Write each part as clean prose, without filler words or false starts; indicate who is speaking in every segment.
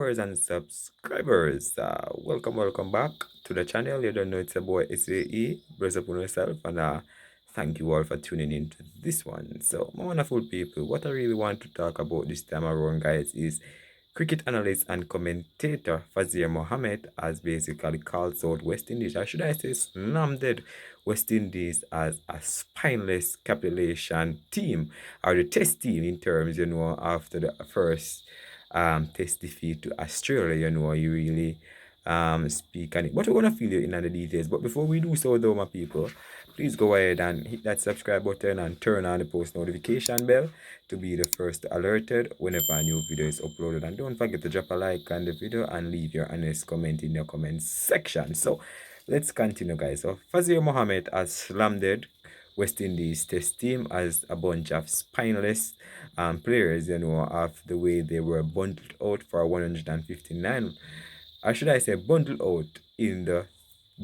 Speaker 1: And subscribers. Welcome back to the channel. You don't know it's a boy SAE. Bless upon yourself and thank you all for tuning in to this one. So, my wonderful people, what I really want to talk about this time around, guys, is cricket analyst and commentator Fazzeer Mohammed has basically called out West Indies, or should I say, slammed West Indies as a spineless capitulation team, or the test team in terms, after the first test defeat to Australia, you really speak on it. But we're gonna fill you in on the details. But before we do so though, my people, please go ahead and hit that subscribe button and turn on the post notification bell to be the first alerted whenever a new video is uploaded. And don't forget to drop a like on the video and leave your honest comment in the comment section. So let's continue, guys. So Fazir Mohammed has slammed West Indies test team as a bunch of spineless players, of the way they were bundled out for 159, or should I say bundled out in the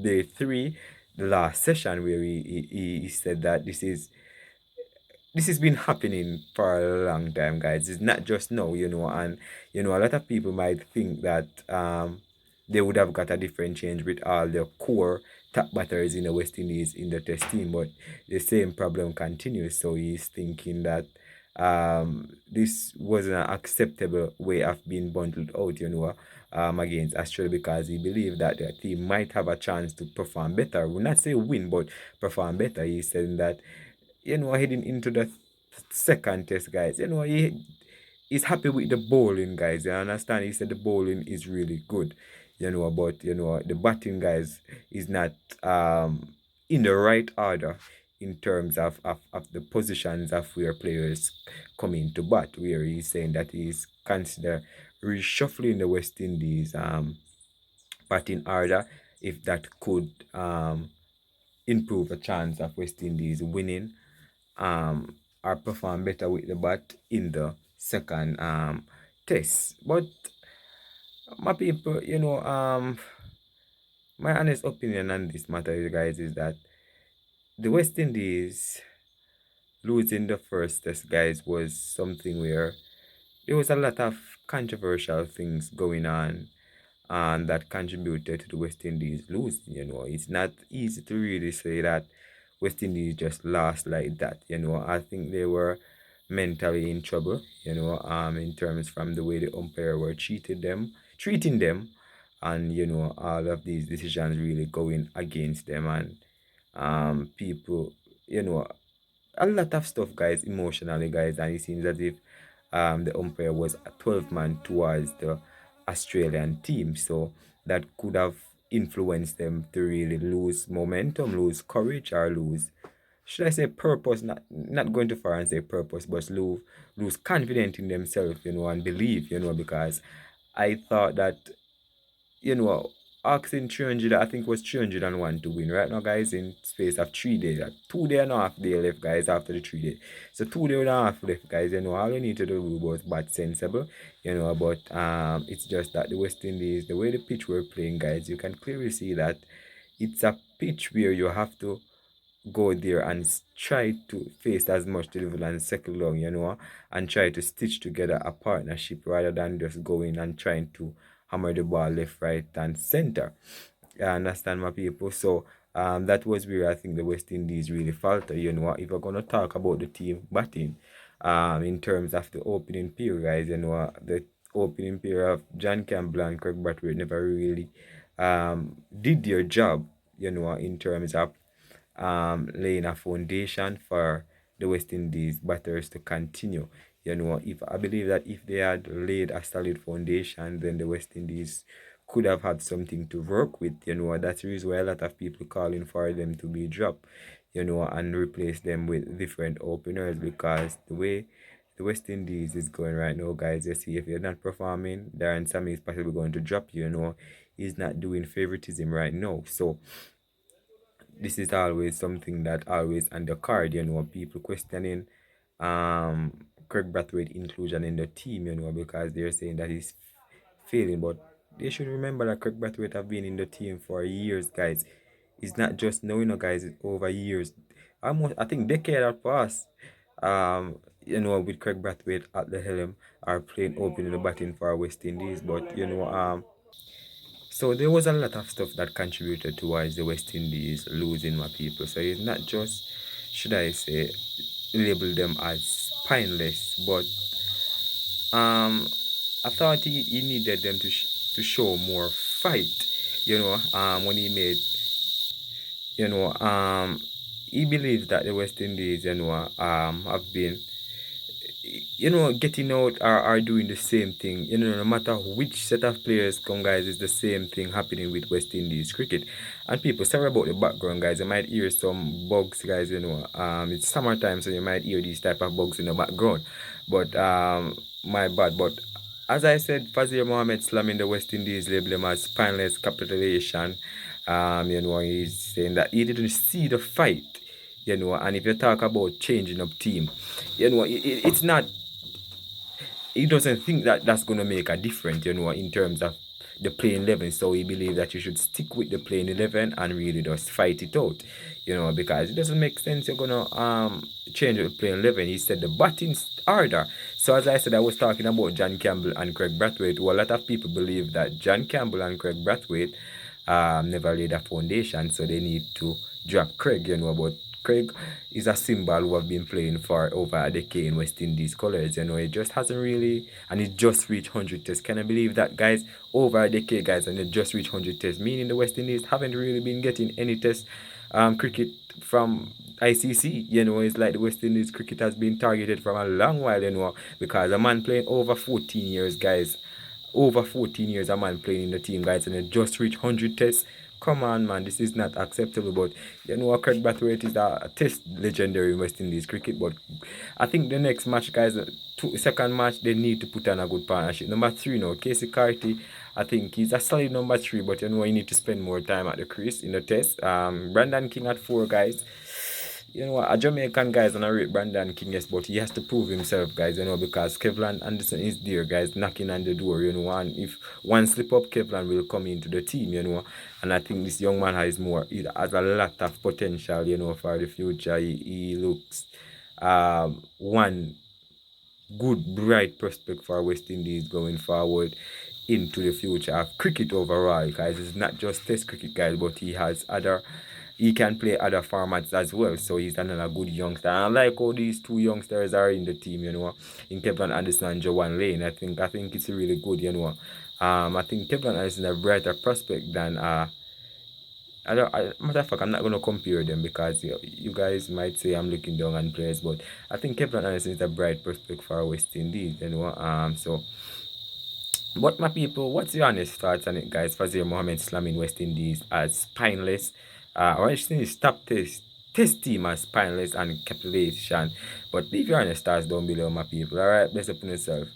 Speaker 1: day three, the last session, where he said that this has been happening for a long time, guys. It's not just now, and a lot of people might think that they would have got a different change with all the core top batters in the West Indies in the test team, but the same problem continues. So he's thinking that this was an acceptable way of being bundled out, against Australia, because he believed that the team might have a chance to perform better. We'll not say win, but perform better. He said that, heading into the second test, guys, he's happy with the bowling, guys. You understand? He said the bowling is really good, but the batting, guys, is not in the right order in terms of the positions of where players come into bat, where he's saying that he's consider reshuffling the West Indies batting order, if that could improve a chance of West Indies winning or perform better with the bat in the second test. But my people, my honest opinion on this matter, guys, is that the West Indies losing the first test, guys, was something where there was a lot of controversial things going on, and that contributed to the West Indies losing. It's not easy to really say that West Indies just lost like that. I think they were mentally in trouble, in terms from the way the umpire were treating them, and all of these decisions really going against them, and people, you know, a lot of stuff, guys, emotionally, guys, and it seems as if the umpire was a 12 man towards the Australian team, so that could have influenced them to really lose momentum, lose courage, or lose, should I say, purpose? Not going too far and say purpose, but lose confidence in themselves, and belief, because I thought that, you know, asking 300, I think was 301 to win right now, guys, in space of 3 days. 2 days and a half day left, guys, after the 3 days. So 2 days and a half left, guys. All you need to do was bat sensible, but it's just that the West Indies, the way the pitch were playing, guys, you can clearly see that it's a pitch where you have to go there and try to face as much delivery and circle long, and try to stitch together a partnership rather than just going and trying to hammer the ball left, right, and center. I understand, my people. So that was where I think the West Indies really faltered. If we're gonna talk about the team batting, in terms of the opening period, guys, the opening period of John Campbell and Kirk Bradford never really did their job, in terms of laying a foundation for the West Indies batters to continue. If I believe that if they had laid a solid foundation, then the West Indies could have had something to work with. That's the reason why a lot of people calling for them to be dropped, and replace them with different openers, because the way the West Indies is going right now, guys, you see, if you're not performing, Darren Sammy is possibly going to drop you. He's not doing favoritism right now. So this is always something that always on the card, people questioning Kirk Brathwaite inclusion in the team, because they're saying that he's failing. But they should remember that Kirk Brathwaite have been in the team for years, guys. It's not just now, guys, it's over years. Almost, I think decade have passed. with Craig Brathwaite at the helm are playing opening the batting for West Indies. But so there was a lot of stuff that contributed towards the West Indies losing, my people. So it's not just, should I say, label them as spineless, but I thought he needed them to show more fight. When he made, you know, he believes that the West Indies, have been, getting out are doing the same thing. No matter which set of players come, guys, it's the same thing happening with West Indies cricket. And people, sorry about the background, guys. You might hear some bugs, guys. It's summertime, so you might hear these type of bugs in the background. But my bad. But as I said, Fazzeer Mohammed slamming the West Indies, label them as spineless capitulation. He's saying that he didn't see the fight. And if you talk about changing up team, it's not, he doesn't think that that's going to make a difference, in terms of the playing 11. So he believes that you should stick with the playing 11 and really just fight it out, because it doesn't make sense you're going to change the playing 11. He said the batting order. So as I said, I was talking about John Campbell and Craig Brathwaite. Well, a lot of people believe that John Campbell and Craig Brathwaite never laid a foundation, so they need to drop Craig, but Craig is a symbol who have been playing for over a decade in West Indies colours. It just hasn't really, and it just reached 100 tests. Can I believe that, guys? Over a decade, guys, and it just reached 100 tests. Meaning the West Indies haven't really been getting any test cricket from ICC. It's like the West Indies cricket has been targeted from a long while, because a man playing over 14 years, guys. Over 14 years a man playing in the team, guys, and it just reached 100 tests. Come on, man, this is not acceptable. But Craig Brathwaite is a test legendary in West Indies cricket. But I think the next match, guys, second match, they need to put on a good partnership. Number 3 now, Casey Carty. I think he's a solid number 3, but you need to spend more time at the crease in the test. Brandon King at 4, guys. A Jamaican guys and I rate Brandon King, yes, but he has to prove himself, guys, because Kevlan Anderson is there, guys, knocking on the door, and if one slip up, Kevlan will come into the team, and I think this young man he has a lot of potential, for the future. He looks one good, bright prospect for West Indies going forward into the future of cricket overall, guys. It's not just test cricket, guys, but he can play other formats as well. So he's another good youngster. And I like how these two youngsters are in the team, in Kevin Anderson and Joanne Lane. I think it's really good, I think Kevin Anderson is a brighter prospect than matter of fact, I'm not going to compare them because you guys might say I'm looking down on players, but I think Kevin Anderson is a bright prospect for West Indies, but my people, what's your honest thoughts on it, guys? Fazir Mohammed slamming West Indies as spineless. West Indies top test team as spineless and capitulation. But leave your honest thoughts down below, my people. Alright, bless up on yourself.